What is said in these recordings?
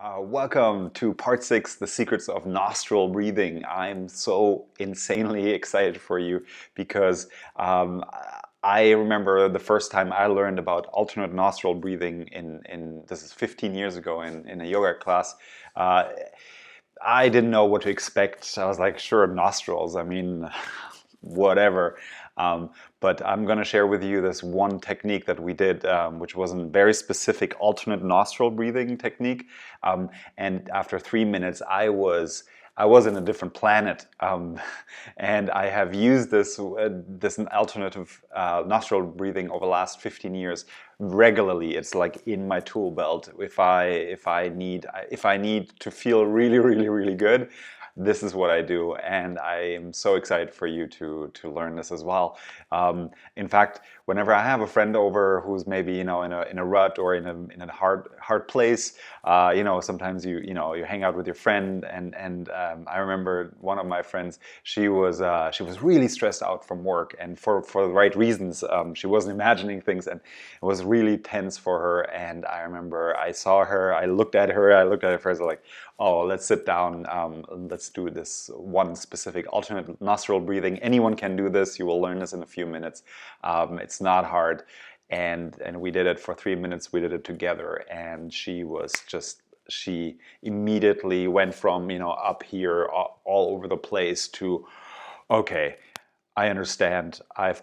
Welcome to part 6, The Secrets of Nostril Breathing. I'm so insanely excited for you because I remember the first time I learned about alternate nostril breathing this is 15 years ago in a yoga class. Uh, I didn't know what to expect. I was like, sure, nostrils. I mean, whatever. Um, but I'm going to share with you this one technique that we did, which was a very specific alternate nostril breathing technique. And after 3 minutes, I was in a different planet, and I have used this alternative nostril breathing over the last 15 years regularly. It's like in my tool belt. If I need to feel really, really, really good, this is what I do, and I am so excited for you to learn this as well. In fact, whenever I have a friend over who's maybe in a rut or in a hard place, sometimes you hang out with your friend, and I remember one of my friends. She was really stressed out from work, and for the right reasons. She wasn't imagining things, and it was really tense for her. And I remember I saw her, I looked at her first, like, oh, let's sit down, let's do this one specific alternate nostril breathing. Anyone can do this. You will learn this in a few minutes. It's not hard. And we did it for 3 minutes. We did it together, and she immediately went from up here all over the place to, okay, I understand. I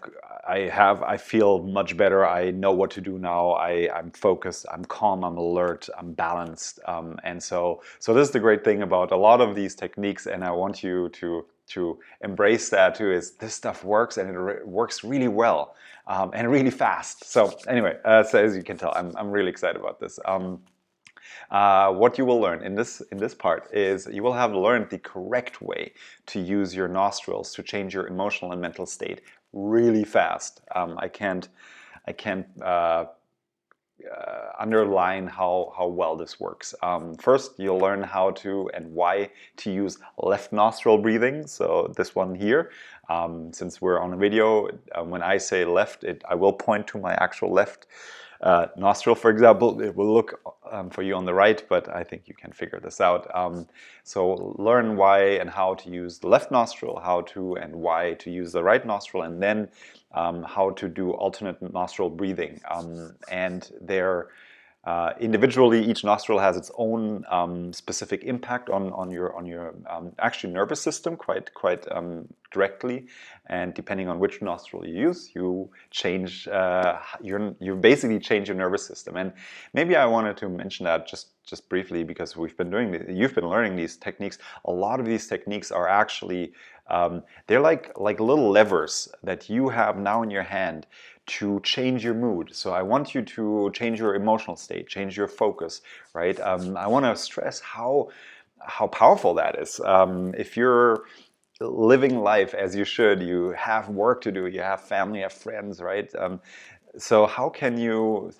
feel much better. I know what to do now. I'm focused. I'm calm. I'm alert. I'm balanced. And so this is the great thing about a lot of these techniques, and I want you to embrace that too. Is this stuff works, and it works really well, and really fast. So anyway, so as you can tell, I'm really excited about this. What you will learn in this part is you will have learned the correct way to use your nostrils to change your emotional and mental state really fast. I can't underline how well this works. First, you'll learn how to and why to use left nostril breathing. So this one here, since we're on a video, when I say left, I will point to my actual left nostril, for example. It will look for you on the right, but I think you can figure this out. So learn why and how to use the left nostril, how to and why to use the right nostril, and then how to do alternate nostril breathing. And individually, each nostril has its own specific impact on your actually nervous system quite directly, and depending on which nostril you use, you basically change your nervous system. And maybe I wanted to mention that just briefly, because you've been learning these techniques. A lot of these techniques are actually they're like little levers that you have now in your hand to change your mood. So I want you to change your emotional state, change your focus, right? I want to stress how powerful that is. If you're living life as you should, you have work to do, you have family, you have friends, right? So how can you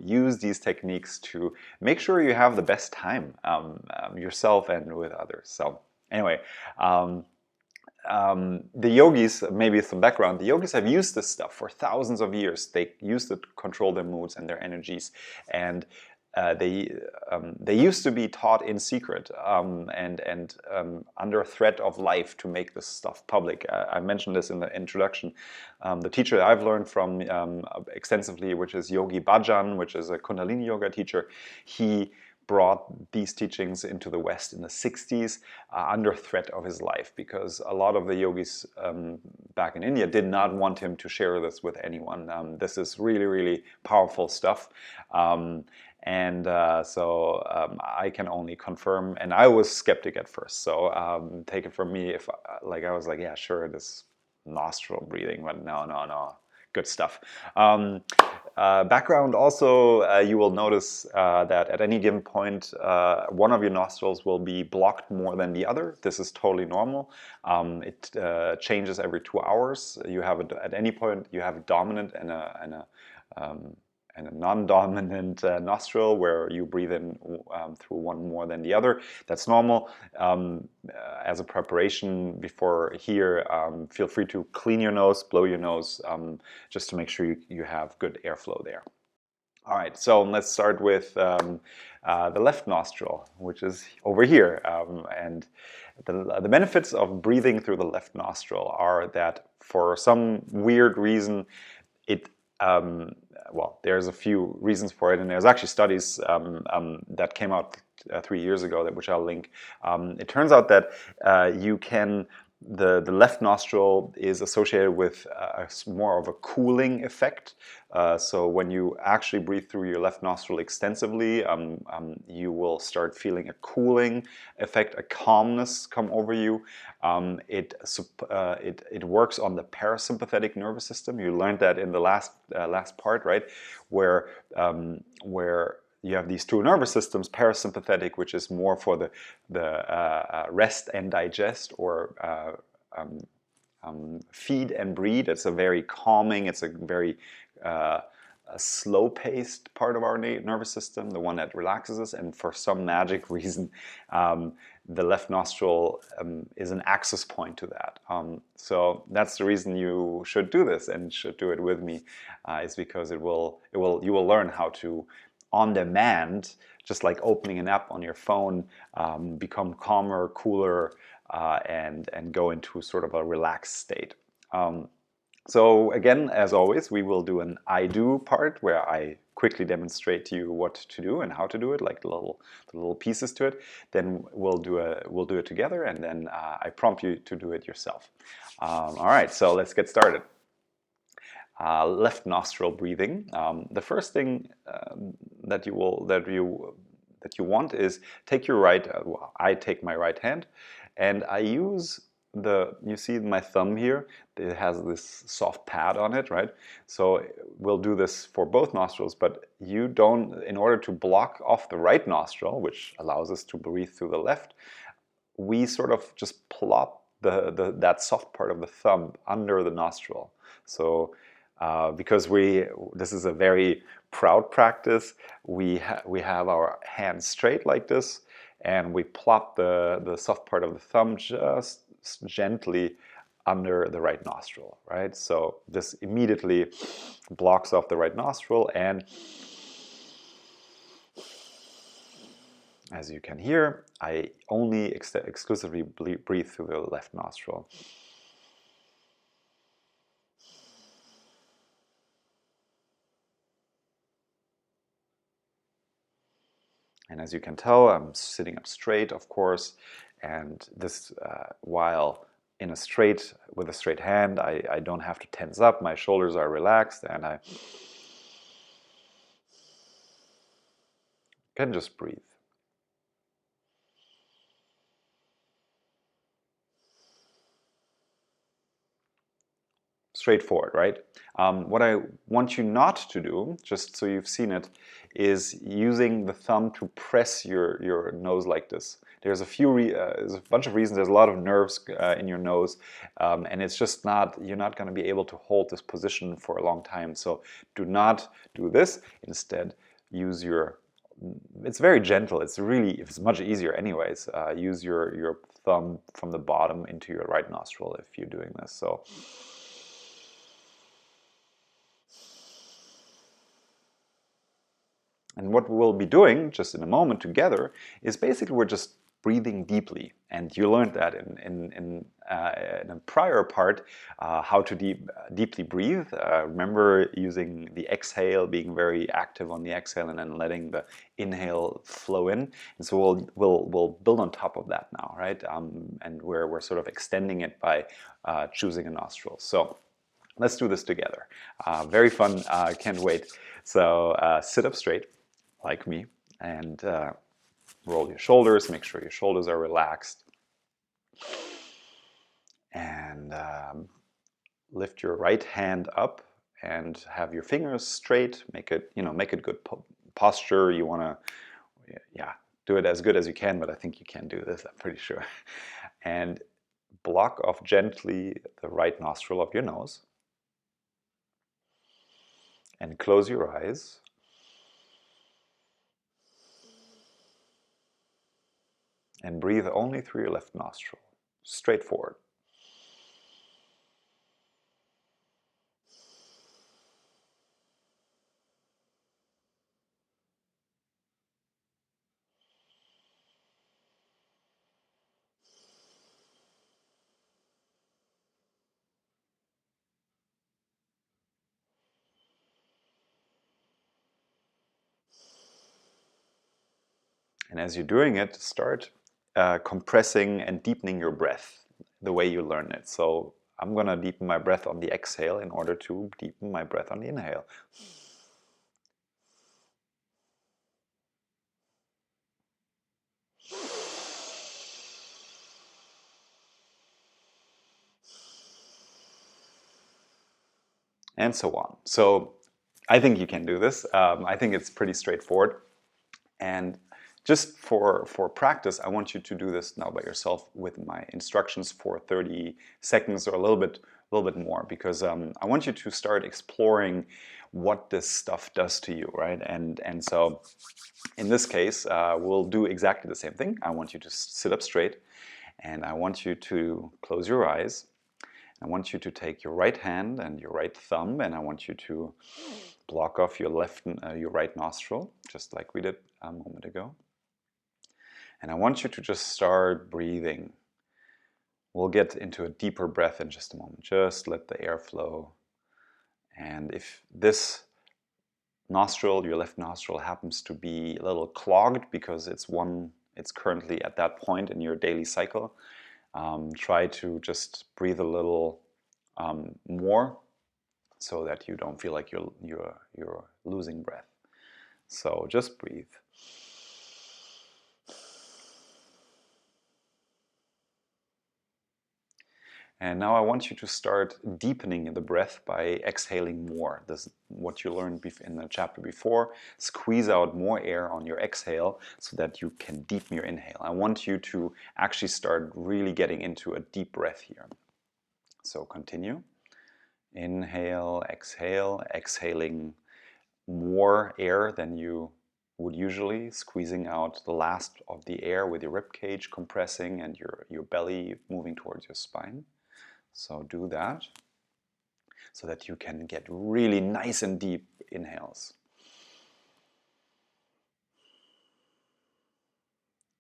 use these techniques to make sure you have the best time yourself and with others? So anyway, the yogis, maybe some background, the yogis have used this stuff for thousands of years. They used it to control their moods and their energies, and they used to be taught in secret, and under threat of life to make this stuff public. I mentioned this in the introduction. The teacher I've learned from extensively, which is Yogi Bhajan, which is a Kundalini yoga teacher, he brought these teachings into the West in the 60s under threat of his life, because a lot of the yogis back in India did not want him to share this with anyone. This is really, really powerful stuff. So I can only confirm, and I was skeptic at first, so take it from me if I was like, yeah, sure, this nostril breathing, but no, good stuff. Background also, you will notice that at any given point, one of your nostrils will be blocked more than the other. This is totally normal. It changes every 2 hours. At any point you have a dominant and a non-dominant nostril, where you breathe in through one more than the other. That's normal. As a preparation before here, feel free to clean your nose, blow your nose, just to make sure you have good airflow there. All right, so let's start with the left nostril, which is over here. And the benefits of breathing through the left nostril are that for some weird reason, it well, there's a few reasons for it, and there's actually studies that came out 3 years ago, which I'll link. It turns out that you can the left nostril is associated with more of a cooling effect. So when you actually breathe through your left nostril extensively, you will start feeling a cooling effect, a calmness come over you. It works on the parasympathetic nervous system. You learned that in the last part, right? Where you have these two nervous systems, parasympathetic, which is more for the rest and digest, or feed and breed. It's a very calming, it's a very a slow-paced part of our nervous system, the one that relaxes us. And for some magic reason, the left nostril is an access point to that. So that's the reason you should do this and should do it with me, is because you will learn how to, on demand, just like opening an app on your phone, become calmer, cooler, and go into sort of a relaxed state. So again, as always, we will do an I do part where I quickly demonstrate to you what to do and how to do it, like the little pieces to it. Then we'll do it together, and then I prompt you to do it yourself. All right, so let's get started. Left nostril breathing. The first thing that you want is take your right. I take my right hand, and I use you see my thumb here, it has this soft pad on it, right? So we'll do this for both nostrils, but you don't, in order to block off the right nostril, which allows us to breathe through the left, we sort of just plop that soft part of the thumb under the nostril. So because this is a very proud practice, we have our hands straight like this, and we plop the soft part of the thumb just gently under the right nostril, right? So this immediately blocks off the right nostril, and as you can hear, I only exclusively breathe through the left nostril. And as you can tell, I'm sitting up straight, of course, and this while with a straight hand, I don't have to tense up. My shoulders are relaxed, and I can just breathe. Straightforward, right? What I want you not to do, just so you've seen it, is using the thumb to press your nose like this. There's a bunch of reasons. There's a lot of nerves in your nose, and it's just you're not going to be able to hold this position for a long time. So do not do this. Instead, use it's very gentle. It's much easier anyways. Use your thumb from the bottom into your right nostril if you're doing this. So. And what we'll be doing just in a moment together is basically we're just breathing deeply. And you learned that in a prior part, how to deeply breathe. Remember using the exhale, being very active on the exhale, and then letting the inhale flow in. And so we'll build on top of that now, right? And we're sort of extending it by choosing a nostril. So let's do this together. Very fun. Can't wait. So sit up straight, like me, and roll your shoulders. Make sure your shoulders are relaxed, and lift your right hand up and have your fingers straight. Make it good posture. You want to, do it as good as you can, but I think you can do this, I'm pretty sure. And block off gently the right nostril of your nose, and close your eyes. And breathe only through your left nostril, straightforward. And as you're doing it, start compressing and deepening your breath the way you learn it. So I'm going to deepen my breath on the exhale in order to deepen my breath on the inhale. And so on. So I think you can do this. I think it's pretty straightforward. And just for practice, I want you to do this now by yourself with my instructions for 30 seconds or a little bit more, because I want you to start exploring what this stuff does to you, right? And so in this case, we'll do exactly the same thing. I want you to sit up straight, and I want you to close your eyes. I want you to take your right hand and your right thumb, and I want you to block off your your right nostril, just like we did a moment ago. And I want you to just start breathing. We'll get into a deeper breath in just a moment. Just let the air flow. And if this nostril, your left nostril, happens to be a little clogged because it's currently at that point in your daily cycle, try to just breathe a little more, so that you don't feel like you're losing breath. So just breathe. And now I want you to start deepening the breath by exhaling more. This is what you learned in the chapter before. Squeeze out more air on your exhale so that you can deepen your inhale. I want you to actually start really getting into a deep breath here. So continue. Inhale, exhale, exhaling more air than you would usually, squeezing out the last of the air with your rib cage compressing and your belly moving towards your spine. So do that so that you can get really nice and deep inhales.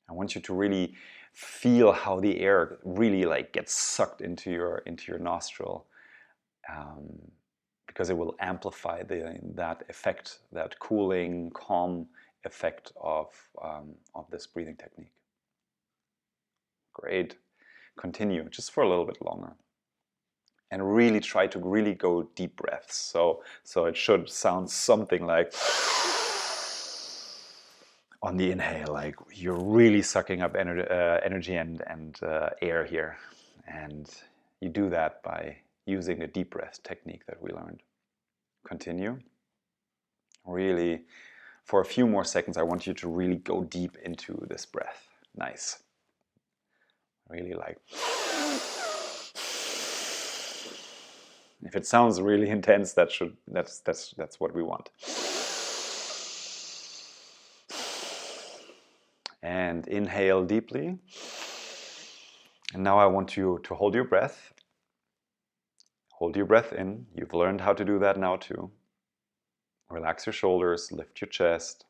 I want you to really feel how the air really gets sucked into your nostril, because it will amplify that effect, that cooling, calm effect of this breathing technique. Great. Continue just for a little bit longer. And really try to really go deep breaths. So it should sound something like on the inhale, like you're really sucking up energy and air here. And you do that by using the deep breath technique that we learned. Continue. Really, for a few more seconds, I want you to really go deep into this breath. Nice. Really like... If it sounds really intense, that's what we want. And inhale deeply. And now I want you to hold your breath. Hold your breath in. You've learned how to do that now too. Relax your shoulders, lift your chest.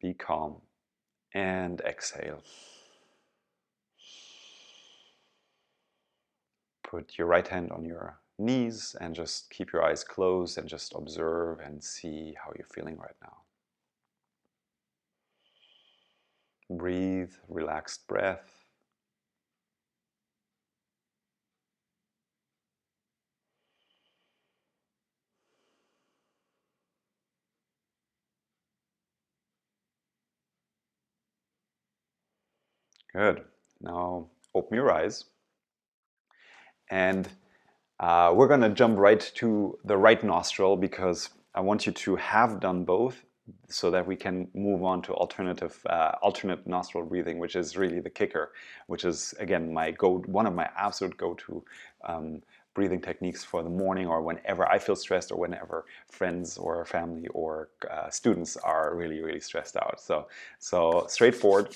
Be calm. And exhale. Put your right hand on your knees and just keep your eyes closed and just observe and see how you're feeling right now. Breathe, relaxed breath. Good. Now open your eyes. And we're going to jump right to the right nostril, because I want you to have done both so that we can move on to alternate nostril breathing, which is really the kicker, which is, again, one of my absolute go-to breathing techniques for the morning, or whenever I feel stressed, or whenever friends or family or students are really, really stressed out. So straightforward.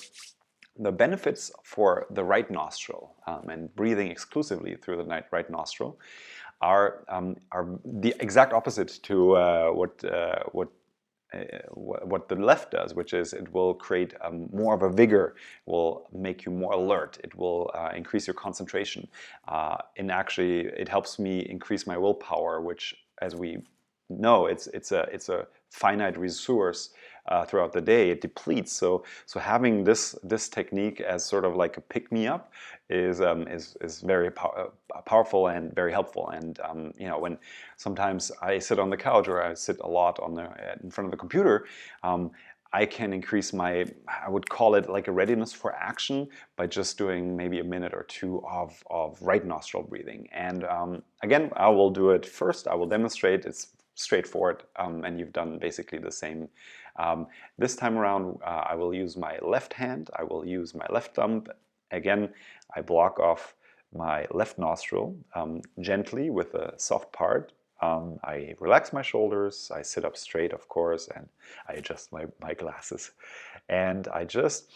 The benefits for the right nostril and breathing exclusively through the right nostril are the exact opposite to what the left does, which is it will create more of a vigor, will make you more alert, it will increase your concentration, and actually it helps me increase my willpower, which, as we no, it's a finite resource throughout the day. It depletes. So having this technique as sort of like a pick me up is very powerful and very helpful. And you know, when sometimes I sit on the couch or I sit a lot on the in front of the computer. I can increase my, I would call it like a readiness for action by just doing maybe a minute or two of right nostril breathing. And again, I will do it first. I will demonstrate. It's straightforward, and you've done basically the same. This time around, I will use my left hand. I will use my left thumb. Again, I block off my left nostril gently with a soft part. I relax my shoulders, I sit up straight, of course, and I adjust my glasses. And I just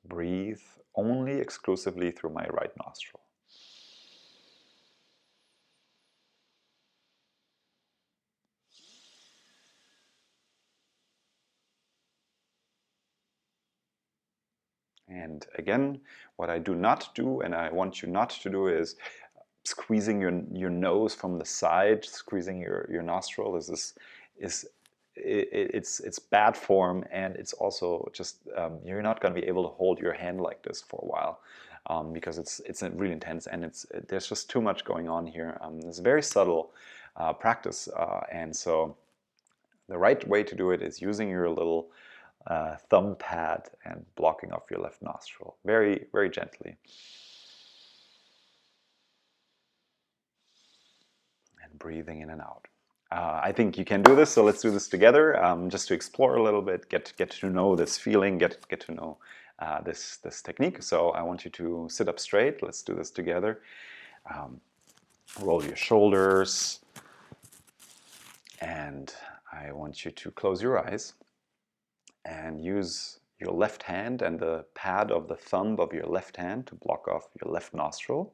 breathe only exclusively through my right nostril. And again, what I do not do, and I want you not to do, is squeezing your nose from the side, squeezing your nostril. It's bad form, and it's also just you're not going to be able to hold your hand like this for a while because it's really intense, and there's just too much going on here. It's a very subtle practice, and so the right way to do it is using your little thumb pad and blocking off your left nostril very, very gently. And breathing in and out. I think you can do this, so let's do this together, just to explore a little bit, get to know this feeling, get to know this technique. So I want you to sit up straight. Let's do this together. Roll your shoulders, and I want you to close your eyes and use your left hand and the pad of the thumb of your left hand to block off your left nostril.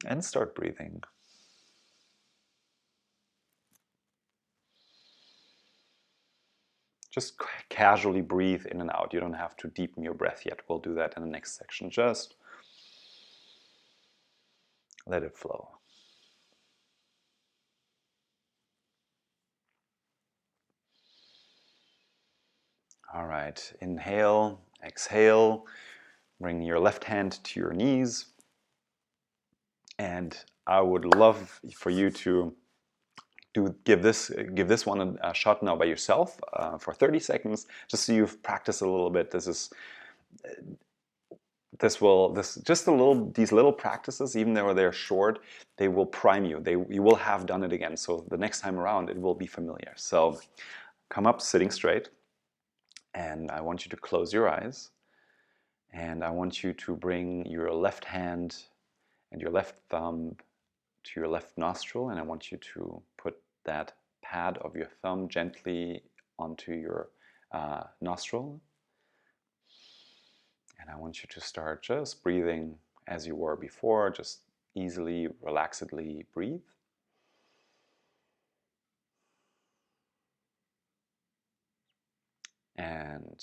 And start breathing. Just casually breathe in and out. You don't have to deepen your breath yet. We'll do that in the next section. Just let it flow. All right, inhale, exhale. Bring your left hand to your knees. And I would love for you to give this one a shot now by yourself for 30 seconds, just so you've practiced a little bit. These little practices, even though they're short, they will prime you. You will have done it again. So the next time around, it will be familiar. So come up sitting straight, and I want you to close your eyes, and I want you to bring your left hand and your left thumb to your left nostril, and I want you to put that pad of your thumb gently onto your nostril. And I want you to start just breathing as you were before, just easily, relaxedly breathe. And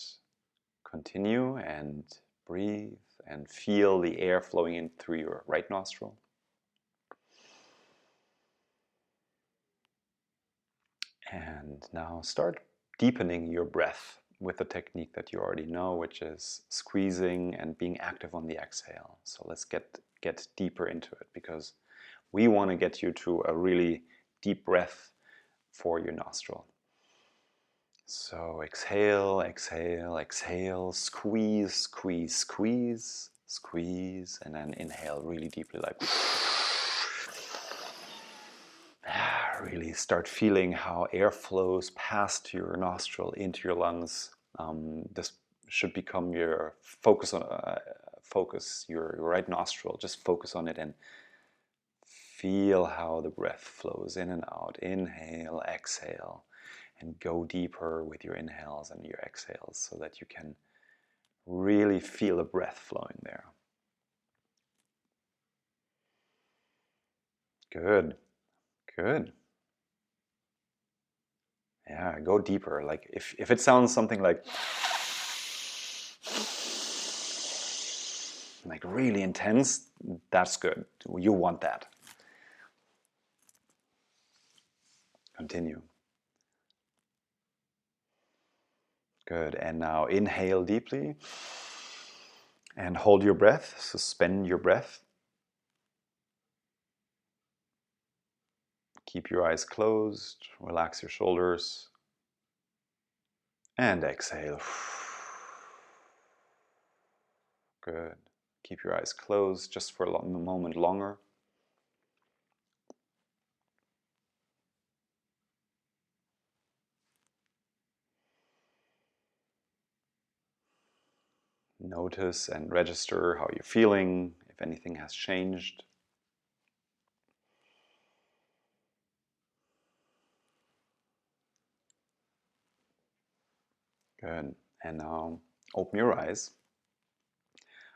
continue and breathe and feel the air flowing in through your right nostril. And now start deepening your breath with the technique that you already know, which is squeezing and being active on the exhale. So let's get deeper into it, because we want to get you to a really deep breath for your nostril. So exhale, exhale, exhale, squeeze, squeeze, squeeze, squeeze, and then inhale really deeply, like really start feeling how air flows past your nostril into your lungs. This should become your focus on your right nostril. Just focus on it and feel how the breath flows in and out. Inhale, exhale, and go deeper with your inhales and your exhales so that you can really feel the breath flowing there. Good, good. Yeah, go deeper. Like if it sounds something like really intense, that's good. You want that. Continue. Good. And now inhale deeply and hold your breath. Suspend your breath. Keep your eyes closed. Relax your shoulders. And exhale. Good. Keep your eyes closed just for a moment longer. Notice and register how you're feeling, if anything has changed. Good. And now open your eyes.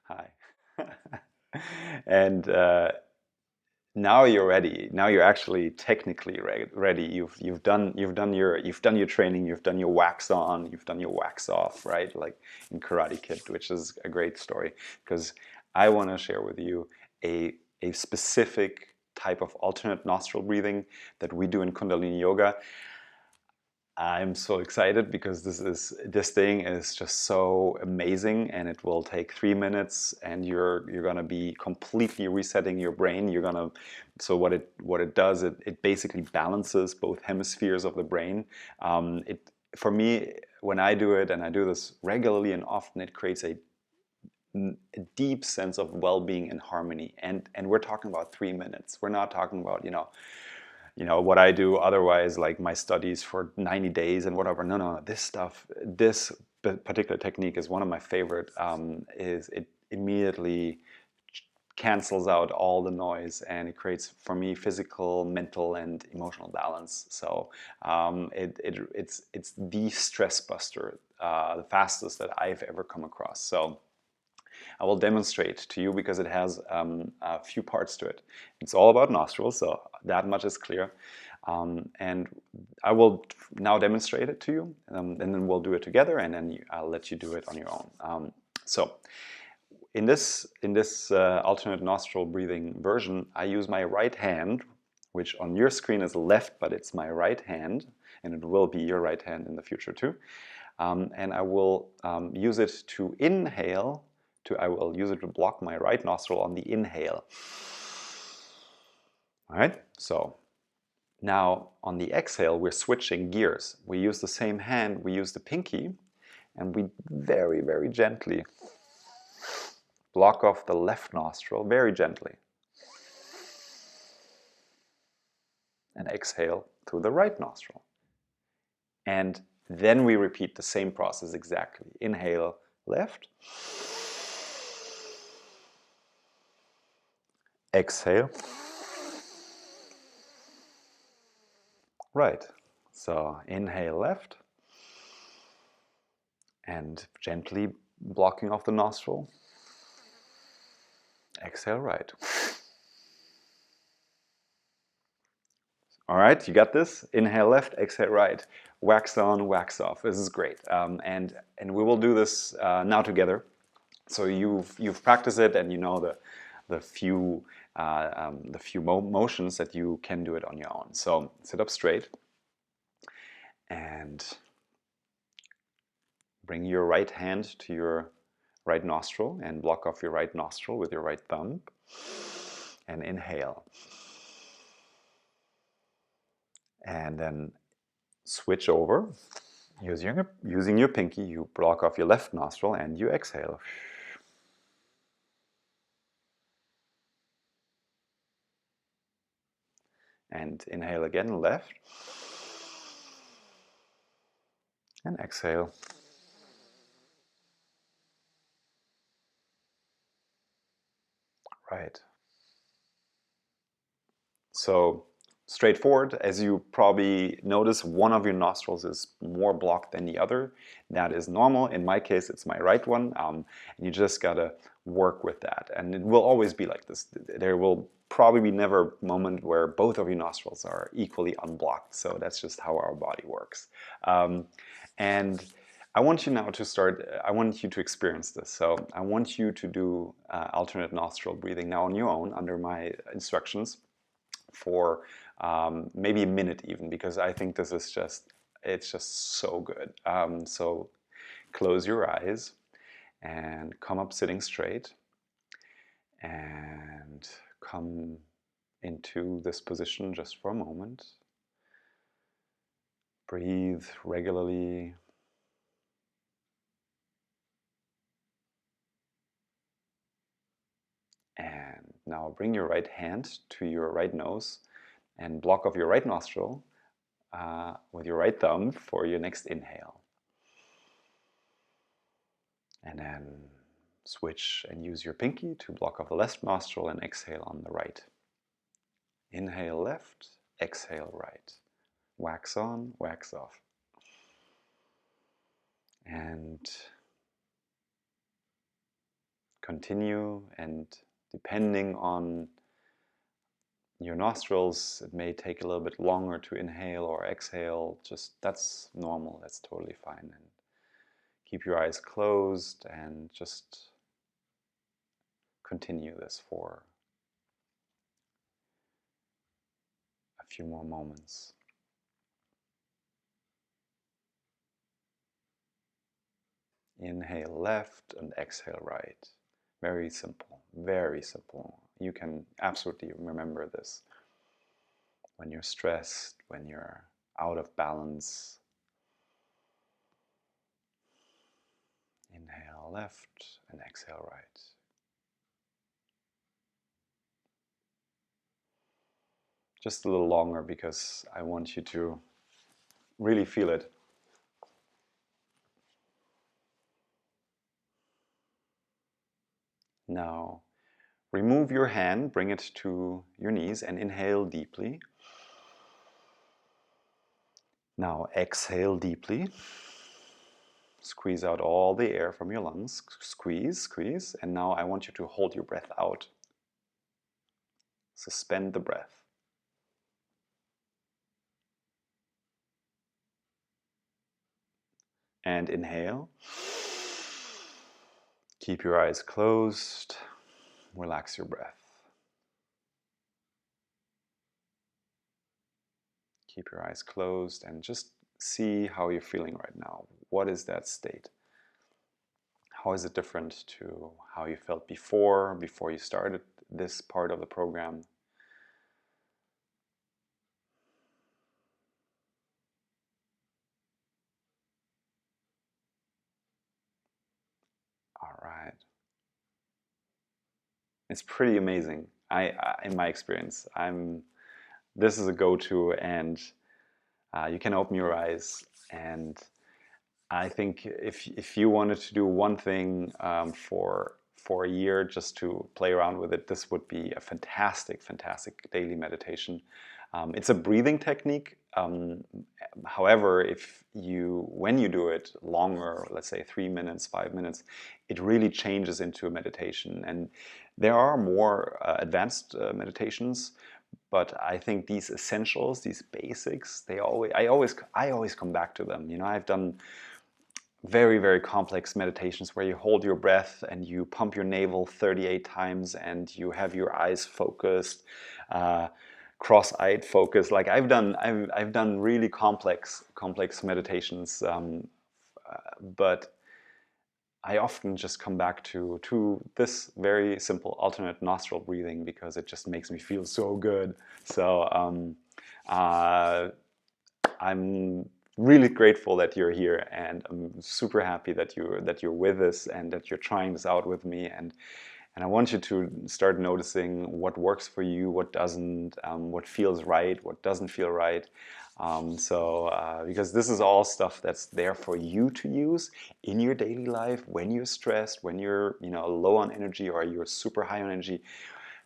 Hi. And now you're ready. Now you're actually technically ready. You've done your training. You've done your wax on. You've done your wax off. Right, like in Karate Kid, which is a great story because I want to share with you a specific type of alternate nostril breathing that we do in Kundalini Yoga. I'm so excited because this thing is just so amazing, and it will take 3 minutes, and you're gonna be completely resetting your brain. So what it does, it basically balances both hemispheres of the brain. It For me, when I do it, and I do this regularly and often, it creates a deep sense of well-being and harmony. And we're talking about 3 minutes. We're not talking about what I do otherwise, like my studies for 90 days and whatever. No. This particular technique is one of my favorite. Is it immediately cancels out all the noise, and it creates for me physical, mental, and emotional balance. So it's the stress buster, the fastest that I've ever come across. So I will demonstrate to you because it has a few parts to it. It's all about nostrils, so that much is clear. And I will now demonstrate it to you, and then we'll do it together, and then I'll let you do it on your own. So in this alternate nostril breathing version, I use my right hand, which on your screen is left, but it's my right hand, and it will be your right hand in the future too. And I will use it to inhale. I will use it to block my right nostril on the inhale. All right, so now on the exhale, we're switching gears. We use the same hand, we use the pinky, and we very, very gently block off the left nostril, very gently. And exhale through the right nostril. And then we repeat the same process exactly. Inhale left. Exhale. Right. So inhale left. And gently blocking off the nostril. Exhale right. All right, you got this? Inhale left, exhale right. Wax on, wax off. This is great. And we will do this now together. So you've practiced it, and you know the few motions that you can do it on your own. So sit up straight and bring your right hand to your right nostril and block off your right nostril with your right thumb. And inhale. And then switch over. Using your pinky, you block off your left nostril and you exhale. And inhale again, left. And exhale. Right. So straightforward. As you probably notice, one of your nostrils is more blocked than the other. That is normal. In my case, it's my right one. And you just gotta work with that. And it will always be like this. There will probably be never a moment where both of your nostrils are equally unblocked. So that's just how our body works. And I want you now to start, I want you to experience this. So I want you to do alternate nostril breathing now on your own under my instructions for maybe a minute even, because I think this is just, it's just so good. So close your eyes and come up sitting straight and come into this position just for a moment. Breathe regularly. And now bring your right hand to your right nose and block off your right nostril with your right thumb for your next inhale. And then switch and use your pinky to block off the left nostril and exhale on the right. Inhale left, exhale right. Wax on, wax off. And continue, and depending on your nostrils, it may take a little bit longer to inhale or exhale. Just that's normal, that's totally fine. And keep your eyes closed and just continue this for a few more moments. Inhale left and exhale right. Very simple, very simple. You can absolutely remember this when you're stressed, when you're out of balance. Inhale left and exhale right. Just a little longer because I want you to really feel it. Now, remove your hand, bring it to your knees and inhale deeply. Now exhale deeply. Squeeze out all the air from your lungs. Squeeze, squeeze. And now I want you to hold your breath out. Suspend the breath. And inhale. Keep your eyes closed. Relax your breath. Keep your eyes closed and just see how you're feeling right now. What is that state? How is it different to how you felt before you started this part of the program? All right. It's pretty amazing. In my experience, this is a go-to, and you can open your eyes. And I think if you wanted to do one thing for a year just to play around with it, this would be a fantastic daily meditation. It's a breathing technique. However, when you do it longer, let's say 3 minutes, 5 minutes, it really changes into a meditation. And there are more advanced meditations, but I think these essentials, these basics, I always come back to them. You know, I've done very complex meditations where you hold your breath and you pump your navel 38 times and you have your eyes focused, cross-eyed focus. Like I've done really complex meditations, but I often just come back to this very simple alternate nostril breathing because it just makes me feel so good. So I'm really grateful that you're here, and I'm super happy that you're with us and that you're trying this out with me. And I want you to start noticing what works for you, what doesn't, what feels right, what doesn't feel right. Because this is all stuff that's there for you to use in your daily life when you're stressed, when you're low on energy or you're super high on energy.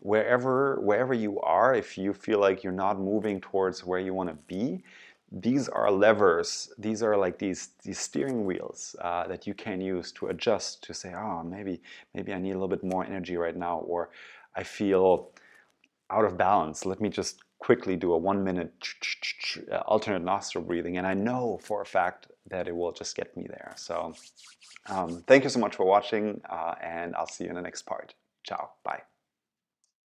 wherever you are, if you feel like you're not moving towards where you want to be, these are levers. These are like these steering wheels that you can use to adjust, to say, oh, maybe I need a little bit more energy right now, or I feel out of balance. Let me just quickly do a 1 minute alternate nostril breathing, and I know for a fact that it will just get me there. So thank you so much for watching, and I'll see you in the next part. Ciao. Bye.